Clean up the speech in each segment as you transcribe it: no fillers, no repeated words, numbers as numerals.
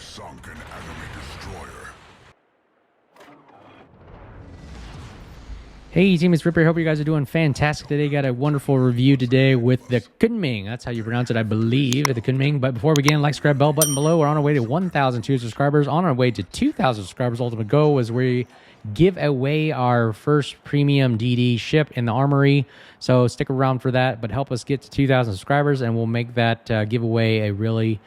sunk an enemy destroyer. Hey team, it's Ripper. Hope you guys are doing fantastic today. Got a wonderful review today with the Kunming. That's how you pronounce it, I believe, the Kunming. But before we begin, like, subscribe, bell button below. We're on our way to 1,002 subscribers. On our way to 2,000 subscribers. Ultimate goal is we give away our first premium DD ship in the armory. So stick around for that. But help us get to 2,000 subscribers, and we'll make that giveaway a really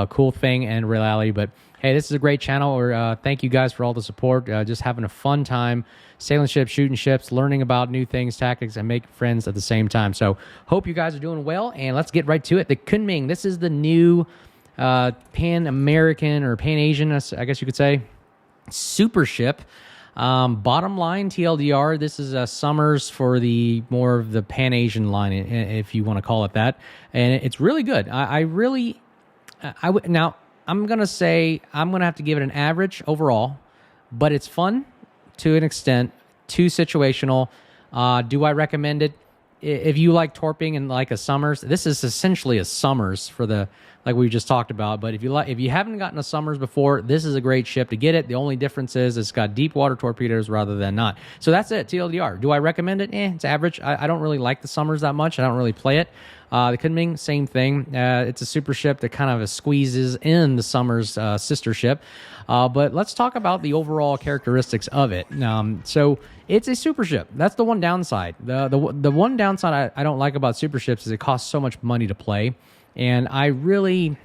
cool thing and reality. But hey, this is a great channel. Thank you guys for all the support. Just having a fun time sailing ships, shooting ships, learning about new things, tactics, and making friends at the same time. So hope you guys are doing well, and let's get right to it. The Kunming, this is the new Pan-American or Pan-Asian, I guess you could say, super ship. Bottom line, TLDR, this is Summers for the more of the Pan-Asian line, if you want to call it that. And it's really good. Now, I'm going to say I'm going to have to give it an average overall, but it's fun to an extent, too situational. Do I recommend it? If you like torping and like a Summers, this is essentially a Summers for the, like we just talked about. But if you haven't gotten a Summers before, this is a great ship to get it. The only difference is it's got deep water torpedoes rather than not. So that's it, TLDR. Do I recommend it? It's average. I don't really like the Summers that much. I don't really play it. The Kunming, same thing. It's a super ship that kind of squeezes in the Summers sister ship. But let's talk about the overall characteristics of it. So it's a super ship. That's the one downside. The one downside I don't like about super ships is it costs so much money to play, and I really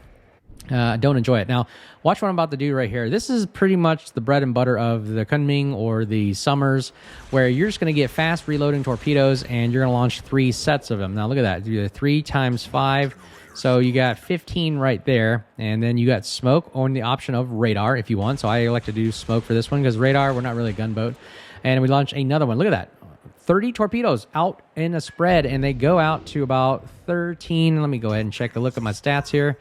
don't enjoy it. Now, watch what I'm about to do right here. This is pretty much the bread and butter of the Kunming or the Summers, where you're just going to get fast reloading torpedoes, and you're going to launch 3 sets of them. Now, look at that. Do 3 times 5. So you got 15 right there, and then you got smoke on the option of radar if you want. So I elect to do smoke for this one because radar, we're not really a gunboat. And we launch another one. Look at that. 30 torpedoes out in a spread, and they go out to about 13. Let me go ahead and check a look at my stats here.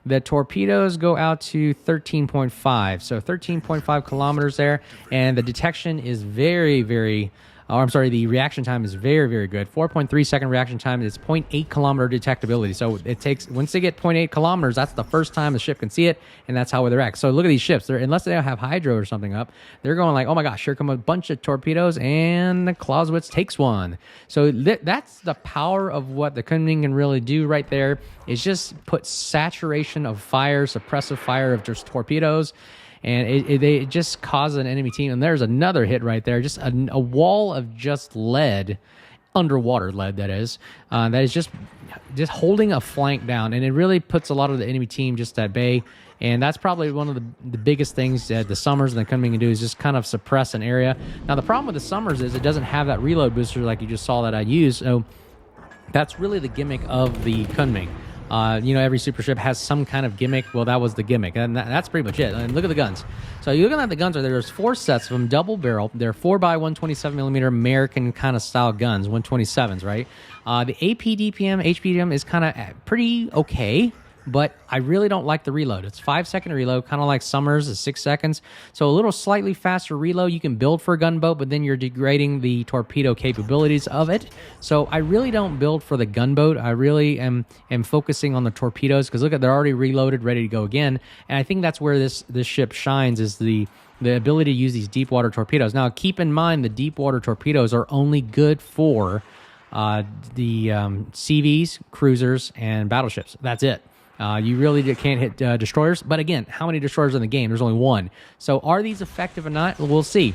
The torpedoes go out to 13.5. So 13.5 kilometers there, and the detection is very, very... Oh, I'm sorry, the reaction time is very, very good. 4.3 second reaction time. It's 0.8 kilometer detectability. So it takes, once they get 0.8 kilometers, that's the first time the ship can see it, and that's how they react. So look at these ships. Unless they don't have hydro or something up, they're going like, oh my gosh, here come a bunch of torpedoes, and the Clausewitz takes one. So that's the power of what the Kunming can really do right there, is just put saturation of fire, suppressive fire of just torpedoes, and it just causes an enemy team. And there's another hit right there, just a wall of just lead, underwater lead that is just holding a flank down, and it really puts a lot of the enemy team just at bay. And that's probably one of the biggest things that the Summers and the Kunming can do, is just kind of suppress an area. Now, the problem with the Summers is it doesn't have that reload booster like you just saw that I used, so that's really the gimmick of the Kunming. Every super ship has some kind of gimmick. Well, that was the gimmick, and that's pretty much it. And look at the guns. So you're looking at the guns. There's 4 sets of them, double barrel. They're 4x127 millimeter American kind of style guns, 127s, right? The AP DPM, HPDM is kind of pretty okay, but I really don't like the reload. It's 5-second reload, kind of like Summers is 6 seconds. So a little slightly faster reload. You can build for a gunboat, but then you're degrading the torpedo capabilities of it. So I really don't build for the gunboat. I really am focusing on the torpedoes, because look at, they're already reloaded, ready to go again. And I think that's where this ship shines, is the ability to use these deep water torpedoes. Now, keep in mind the deep water torpedoes are only good for the CVs, cruisers, and battleships. That's it. You really can't hit destroyers. But again, how many destroyers in the game? There's only 1. So are these effective or not? We'll see.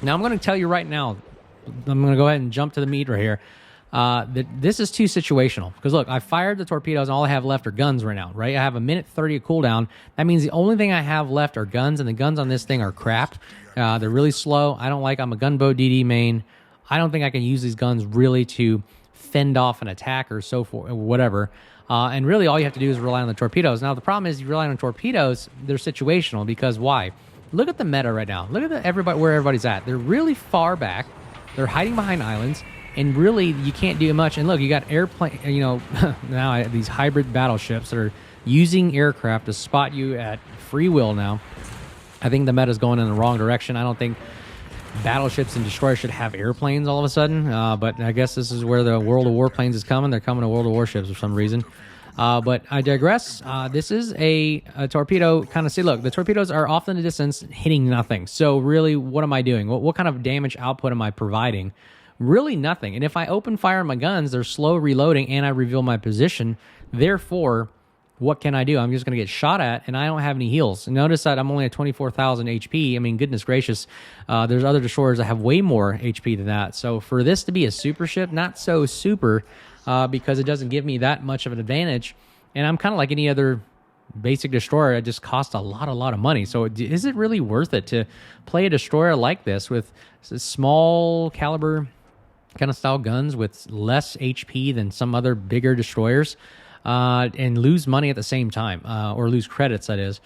Now, I'm going to tell you right now, I'm going to go ahead and jump to the meat right here. That this is too situational. Because look, I fired the torpedoes, and all I have left are guns right now, right? I have a minute 30 of cooldown. That means the only thing I have left are guns, and the guns on this thing are crap. They're really slow. I'm a gunboat DD main. I don't think I can use these guns really to fend off an attack or so forth, whatever. And really all you have to do is rely on the torpedoes. Now, the problem is you rely on torpedoes, they're situational, because why? Look at the meta right now. Look at where everybody's at. They're really far back. They're hiding behind islands, and really you can't do much. And look, you got airplane, now these hybrid battleships that are using aircraft to spot you at free will now. I think the meta's going in the wrong direction. I don't think battleships and destroyers should have airplanes all of a sudden, but I guess this is where the World of Warplanes is coming. They're coming to World of Warships for some reason. But I digress. This is a torpedo kind of, see, look, the torpedoes are off in the distance hitting nothing. So really, what am I doing? What kind of damage output am I providing? Really nothing. And if I open fire on my guns, they're slow reloading and I reveal my position. Therefore, what can I do? I'm just going to get shot at, and I don't have any heals. Notice that I'm only at 24,000 HP. I mean, goodness gracious, there's other destroyers that have way more HP than that. So for this to be a super ship, not so super, because it doesn't give me that much of an advantage. And I'm kind of like any other basic destroyer. It just costs a lot of money. So is it really worth it to play a destroyer like this with small caliber kind of style guns with less HP than some other bigger destroyers? And lose money at the same time, or lose credits, that is.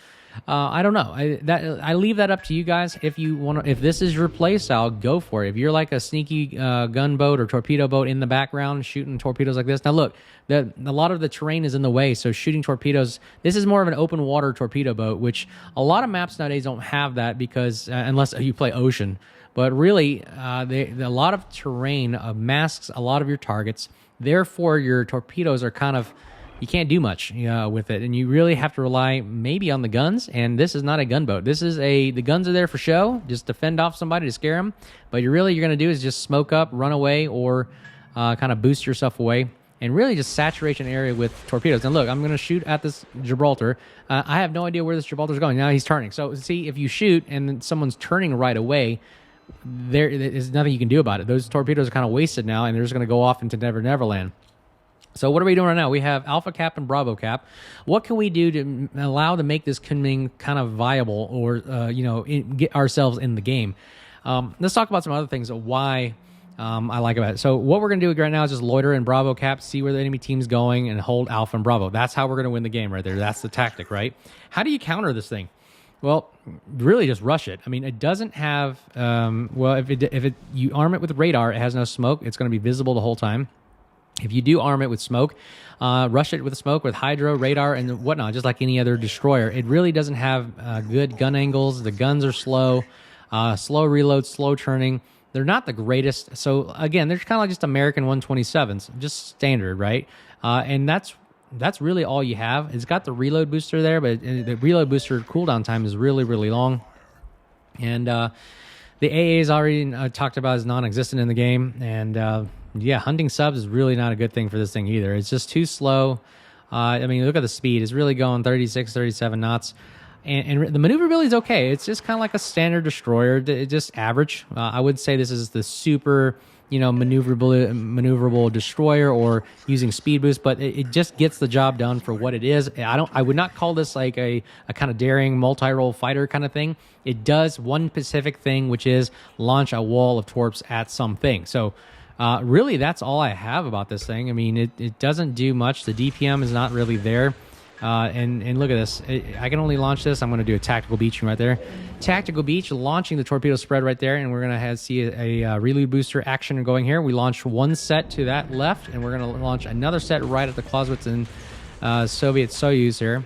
I don't know. I leave that up to you guys. If you want to, if this is your play style, go for it. If you're like a sneaky gunboat or torpedo boat in the background shooting torpedoes like this. Now look, a lot of the terrain is in the way, so shooting torpedoes. This is more of an open water torpedo boat, which a lot of maps nowadays don't have that because unless you play ocean. But really, a lot of terrain masks a lot of your targets. Therefore, your torpedoes are kind of, you can't do much with it, and you really have to rely maybe on the guns. And this is not a gunboat. This is the guns are there for show, just to fend off somebody, to scare them. But you're going to do is just smoke up, run away, or kind of boost yourself away, and really just saturate an area with torpedoes. And look, I'm going to shoot at this Gibraltar. I have no idea where this Gibraltar's going. Now he's turning. So see, if you shoot and then someone's turning right away, there is nothing you can do about it. Those torpedoes are kind of wasted now, and they're just going to go off into Neverland. So what are we doing right now? We have Alpha Cap and Bravo Cap. What can we do to allow to make this Kunming kind of viable, or get ourselves in the game? Let's talk about some other things of why I like about it. So what we're going to do right now is just loiter in Bravo Cap, see where the enemy team's going, and hold Alpha and Bravo. That's how we're going to win the game right there. That's the tactic, right? How do you counter this thing? Well, really just rush it. I mean, it doesn't have, if you arm it with radar, it has no smoke. It's going to be visible the whole time. If you do arm it with smoke, rush it with smoke, with hydro, radar, and whatnot, just like any other destroyer. It really doesn't have good gun angles. The guns are slow, slow reload, slow turning. They're not the greatest. So, again, they're kind of like just American 127s, just standard, right? And that's really all you have. It's got the reload booster there, but the reload booster cooldown time is really, really long. And the AA is already talked about as non-existent in the game. And hunting subs is really not a good thing for this thing either. It's just too slow. I mean, look at the speed. It's really going 36, 37 knots. And the maneuverability is okay. It's just kind of like a standard destroyer, just average. I would say this is the super, maneuverable destroyer, or using speed boost, but it just gets the job done for what it is. I would not call this like a kind of daring multi-role fighter kind of thing. It does one specific thing, which is launch a wall of torps at something. So really, that's all I have about this thing. I mean, it doesn't do much. The DPM is not really there. And look at this. I can only launch this. I'm going to do a tactical beaching right there. Tactical beach, launching the torpedo spread right there, and we're going to see a reload booster action going here. We launch one set to that left, and we're going to launch another set right at the Clausewitz and Soviet Soyuz here.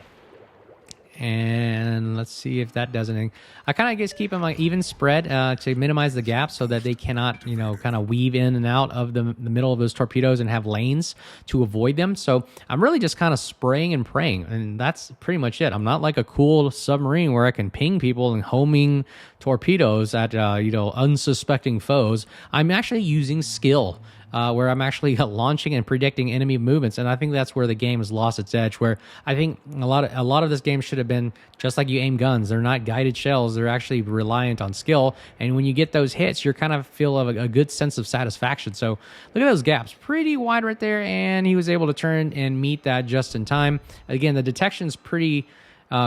And let's see if that does anything. I kind of just keep them like even spread to minimize the gap so that they cannot, kind of weave in and out of the middle of those torpedoes and have lanes to avoid them. So I'm really just kind of spraying and praying, and that's pretty much it. I'm not like a cool submarine where I can ping people and homing torpedoes at, unsuspecting foes. I'm actually using skill. Where I'm actually launching and predicting enemy movements, and I think that's where the game has lost its edge. Where I think a lot of this game should have been just like you aim guns. They're not guided shells; they're actually reliant on skill. And when you get those hits, you're kind of feel a good sense of satisfaction. So look at those gaps, pretty wide right there, and he was able to turn and meet that just in time. Again, the detection's pretty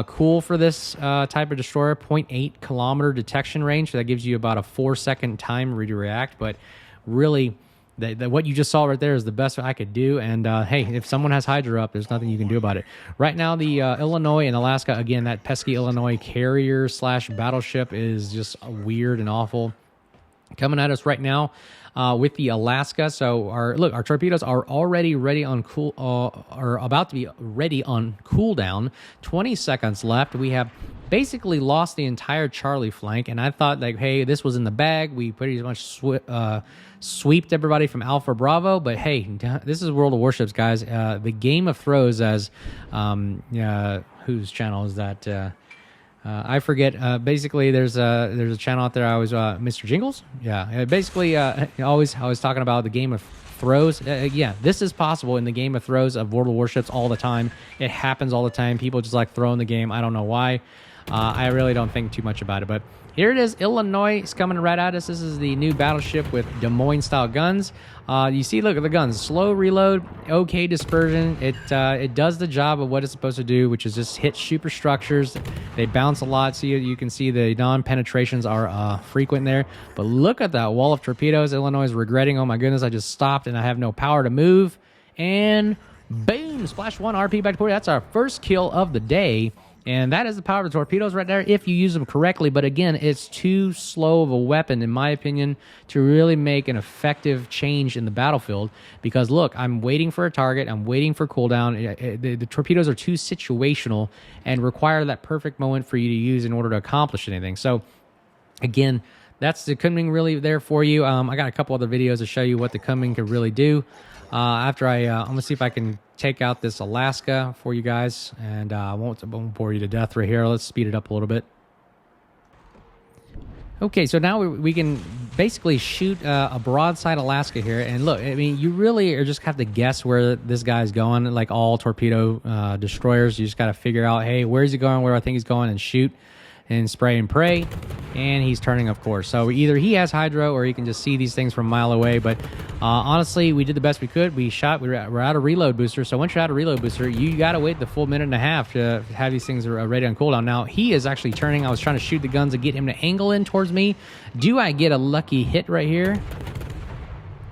cool for this type of destroyer. 0.8 kilometer detection range. So that gives you about a 4-second time to react, but really. What you just saw right there is the best I could do. And, hey, if someone has Hydra up, there's nothing you can do about it. Right now, the Illinois and Alaska, again, that pesky Illinois carrier / battleship is just weird and awful. Coming at us right now with the Alaska. So, our torpedoes are already ready on are about to be ready on cooldown. 20 seconds left. We have basically lost the entire Charlie flank, and I thought, like, hey, this was in the bag. We pretty much sweeped everybody from Alpha Bravo, but hey, this is World of Warships, guys. The Game of Throws, as whose channel is that? I forget. Basically, there's a channel out there. I was Mr. Jingles. Yeah. Basically, always talking about the Game of Throws. Yeah, this is possible in the Game of Throws of World of Warships all the time. It happens all the time. People just like throwing the game. I don't know why. I really don't think too much about it, but here it is. Illinois is coming right at us. This is the new battleship with Des Moines style guns. You see, look at the guns. Slow reload, okay dispersion. It does the job of what it's supposed to do, which is just hit superstructures. They bounce a lot, so you can see the non-penetrations are frequent there. But look at that wall of torpedoes. Illinois is regretting, oh my goodness, I just stopped and I have no power to move. And boom, splash 1 RP back to port. That's our first kill of the day. And that is the power of the torpedoes right there if you use them correctly. But again, it's too slow of a weapon, in my opinion, to really make an effective change in the battlefield. Because look, I'm waiting for a target. I'm waiting for cooldown. The torpedoes are too situational and require that perfect moment for you to use in order to accomplish anything. So again, that's the Kunming really there for you. I got a couple other videos to show you what the Kunming could really do. After I'm going to see if I can take out this Alaska for you guys, and I won't bore you to death right here. Let's speed it up a little bit. Okay, so now we can basically shoot a broadside Alaska here, and look, I mean, you really are just have to guess where this guy's going. Like all torpedo destroyers, you just got to figure out, hey, where's he going, where I think he's going, and shoot and spray and pray. And he's turning, of course. So either he has hydro or he can just see these things from a mile away. But honestly, we did the best we could. We shot. We're out of reload booster. So once you're out of reload booster, you got to wait the full minute and a half to have these things ready on cooldown. Now, he is actually turning. I was trying to shoot the guns and get him to angle in towards me. Do I get a lucky hit right here?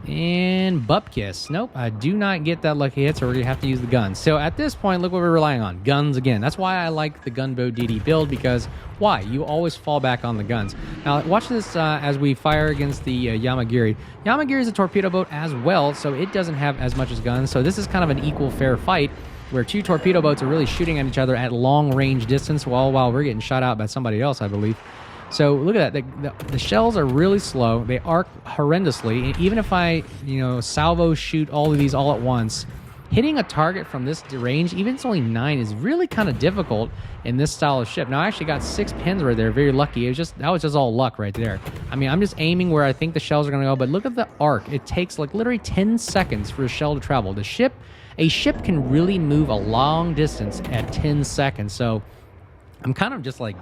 And Bupkiss. Nope, I do not get that lucky hit, so we're going to have to use the guns. So at this point, look what we're relying on. Guns again. That's why I like the Gunboat DD build, because why? You always fall back on the guns. Now, watch this as we fire against the Yamagiri. Yamagiri is a torpedo boat as well, so it doesn't have as much as guns. So this is kind of an equal fair fight, where two torpedo boats are really shooting at each other at long range distance while we're getting shot out by somebody else, I believe. So look at that. The shells are really slow. They arc horrendously. And even if I, salvo shoot all of these all at once, hitting a target from this range, even if it's only 9, is really kind of difficult in this style of ship. Now, I actually got 6 pins right there. Very lucky. That was just all luck right there. I mean, I'm just aiming where I think the shells are going to go. But look at the arc. It takes like literally 10 seconds for a shell to travel. A ship can really move a long distance at 10 seconds. So I'm kind of just like,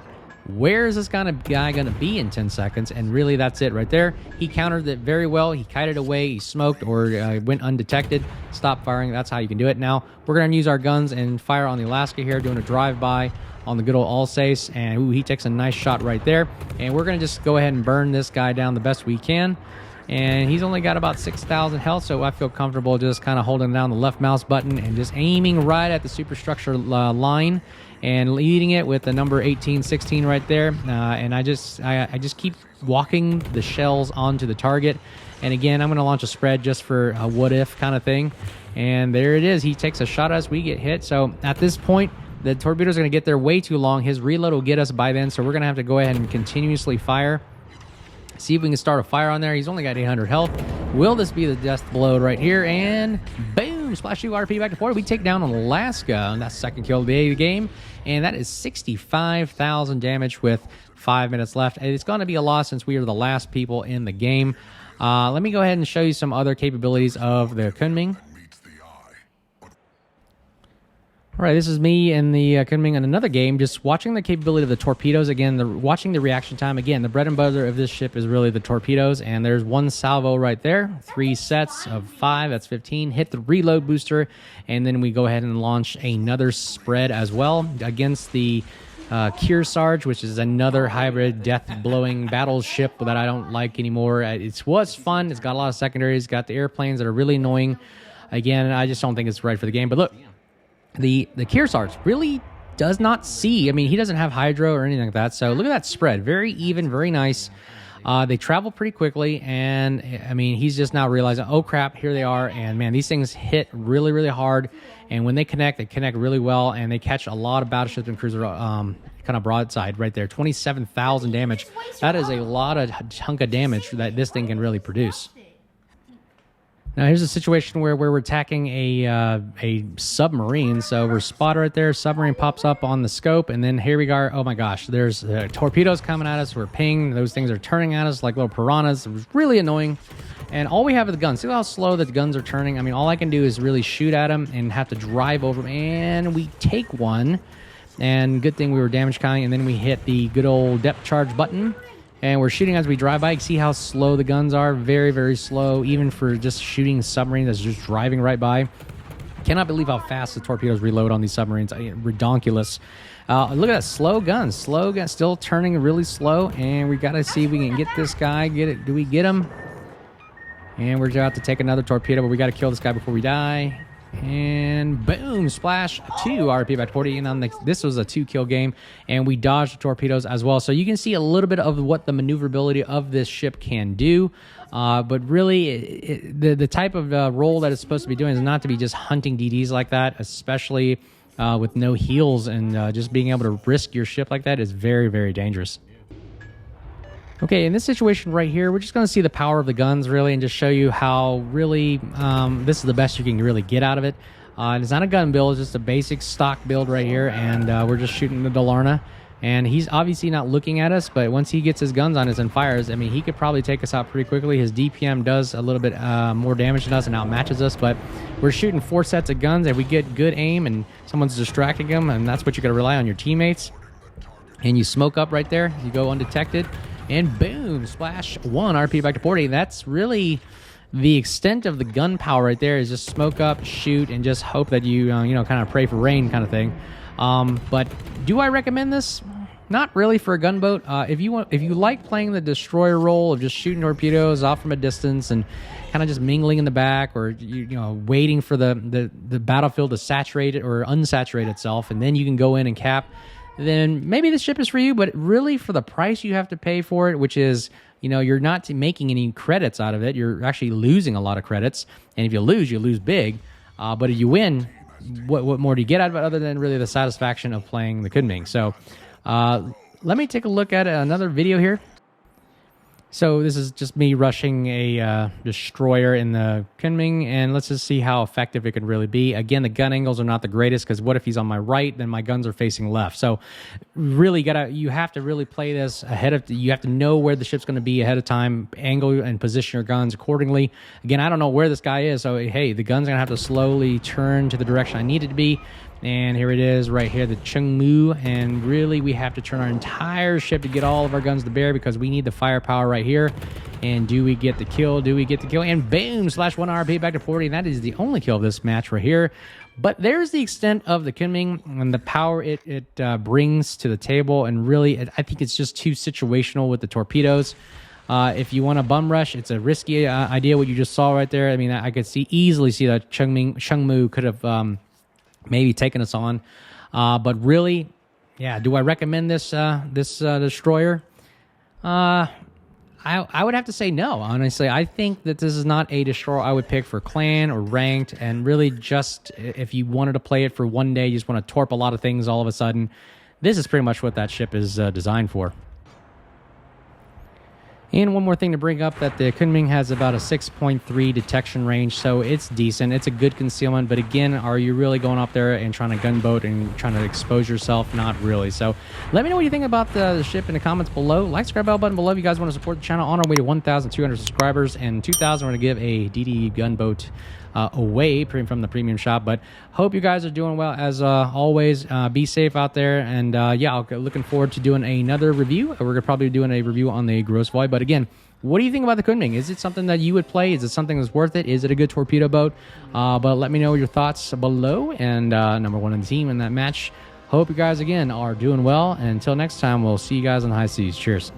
where is this guy going to be in 10 seconds? And really, that's it right there. He countered it very well. He kited away. He smoked or went undetected. Stop firing. That's how you can do it. Now, we're going to use our guns and fire on the Alaska here, doing a drive-by on the good old Alsace. And ooh, he takes a nice shot right there. And we're going to just go ahead and burn this guy down the best we can. And he's only got about 6,000 health, so I feel comfortable just kind of holding down the left mouse button and just aiming right at the superstructure line and leading it with the number 1816 right there. And I just keep walking the shells onto the target. And again, I'm going to launch a spread just for a what if kind of thing. And there it is. He takes a shot as we get hit. So at this point, the torpedoes are going to get there way too long. His reload will get us by then, so we're going to have to go ahead and continuously fire. See if we can start a fire on there. He's only got 800 health. Will this be the death blow right here? And boom, splash 2 RP back to port. We take down Alaska on that second kill of the game. And that is 65,000 damage with 5 minutes left. It's going to be a loss since we are the last people in the game. Let me go ahead and show you some other capabilities of the Kunming. All right, this is me and the Kunming in another game, just watching the capability of the torpedoes. Again, watching the reaction time. Again, the bread and butter of this ship is really the torpedoes, and there's one salvo right there. 3 sets of 5, that's 15. Hit the reload booster, and then we go ahead and launch another spread as well against the Kearsarge, which is another hybrid death-blowing battleship that I don't like anymore. It was fun. It's got a lot of secondaries. Got the airplanes that are really annoying. Again, I just don't think it's right for the game. But look, the Kearsarge really does not see. I mean, he doesn't have hydro or anything like that. So look at that spread. Very even, very nice. They travel pretty quickly, and I mean, he's just now realizing, oh crap, here they are. And man, these things hit really, really hard. And when they connect really well, and they catch a lot of battleships and cruiser kind of broadside right there. 27,000 damage. That is a lot of chunk of damage that this thing can really produce. Now here's a situation where we're attacking a submarine. So we're spotted right there. Submarine pops up on the scope, and then here we go. Oh my gosh, there's torpedoes coming at us. We're pinging. Those things are turning at us like little piranhas. It was really annoying. And all we have is the guns. See how slow the guns are turning? I mean, all I can do is really shoot at them and have to drive over them. And we take one. And good thing we were damage counting. And then we hit the good old depth charge button. And we're shooting as we drive by. You can see how slow the guns are. Very, very slow. Even for just shooting a submarine that's just driving right by. Cannot believe how fast the torpedoes reload on these submarines. Redonkulous. Look at that. Slow guns. Slow guns. Still turning really slow. And we got to see if we can get this guy. Get it. Do we get him? And we're about to take another torpedo, but we got to kill this guy before we die. And boom, splash, 2 RP back to 40. And on this was a 2-kill game, and we dodged the torpedoes as well. So you can see a little bit of what the maneuverability of this ship can do. But really, the type of role that it's supposed to be doing is not to be just hunting DDs like that, especially with no heals, and just being able to risk your ship like that is very, very dangerous. Okay, in this situation right here, we're just going to see the power of the guns, really, and just show you how, really, this is the best you can really get out of it. It's not a gun build, it's just a basic stock build right here, and we're just shooting the Delarna. And he's obviously not looking at us, but once he gets his guns on us and fires, I mean, he could probably take us out pretty quickly. His DPM does a little bit more damage than us and outmatches us, but we're shooting 4 sets of guns, and we get good aim, and someone's distracting him, and that's what you got to rely on your teammates. And you smoke up right there, you go undetected. And boom, splash, 1 RP back to 40. That's really the extent of the gun power right there, is just smoke up, shoot, and just hope that you, kind of pray for rain kind of thing. But do I recommend this? Not really for a gunboat. If you like playing the destroyer role of just shooting torpedoes off from a distance and kind of just mingling in the back, or waiting for the battlefield to saturate it or unsaturate itself, and then you can go in and cap, then maybe this ship is for you. But really, for the price you have to pay for it, which is, you're not making any credits out of it. You're actually losing a lot of credits. And if you lose big. But if you win, what more do you get out of it other than really the satisfaction of playing the Kunming? So let me take a look at another video here. So this is just me rushing a destroyer in the Kunming, and let's just see how effective it can really be. Again, the gun angles are not the greatest, because what if he's on my right, then my guns are facing left. So really you have to really play this you have to know where the ship's going to be ahead of time, angle and position your guns accordingly. Again, I don't know where this guy is, so hey, the gun's going to have to slowly turn to the direction I need it to be. And here it is right here, the Chungmu. And really, we have to turn our entire ship to get all of our guns to bear, because we need the firepower right here. And do we get the kill? Do we get the kill? And boom, slash 1 RP back to 40. And that is the only kill of this match right here. But there's the extent of the Kunming and the power it brings to the table. And really, I think it's just too situational with the torpedoes. If you want to bum rush, it's a risky idea, what you just saw right there. I mean, I could easily see that Chungmu could have maybe taking us on, but really, yeah. Do I recommend this destroyer? I would have to say no. Honestly, I think that this is not a destroyer I would pick for clan or ranked, and really just if you wanted to play it for one day, you just want to torp a lot of things all of a sudden. This is pretty much what that ship is designed for. And one more thing to bring up, that the Kunming has about a 6.3 detection range, so it's decent. It's a good concealment, but again, are you really going up there and trying to gunboat and trying to expose yourself? Not really. So let me know what you think about the ship in the comments below. Like, subscribe, bell button below if you guys want to support the channel. On our way to 1,200 subscribers, and 2,000 we're going to give a DD gunboat away from the premium shop. But hope you guys are doing well as always. Be safe out there, and yeah, looking forward to doing another review. We're gonna probably be doing a review on the gross void. But again, what do you think about the Kunming? Is it something that you would play? Is it something that's worth it? Is it a good torpedo boat? But let me know your thoughts below. And number 1 in the team in that match. Hope you guys again are doing well, and until next time, we'll see you guys on the high seas. Cheers.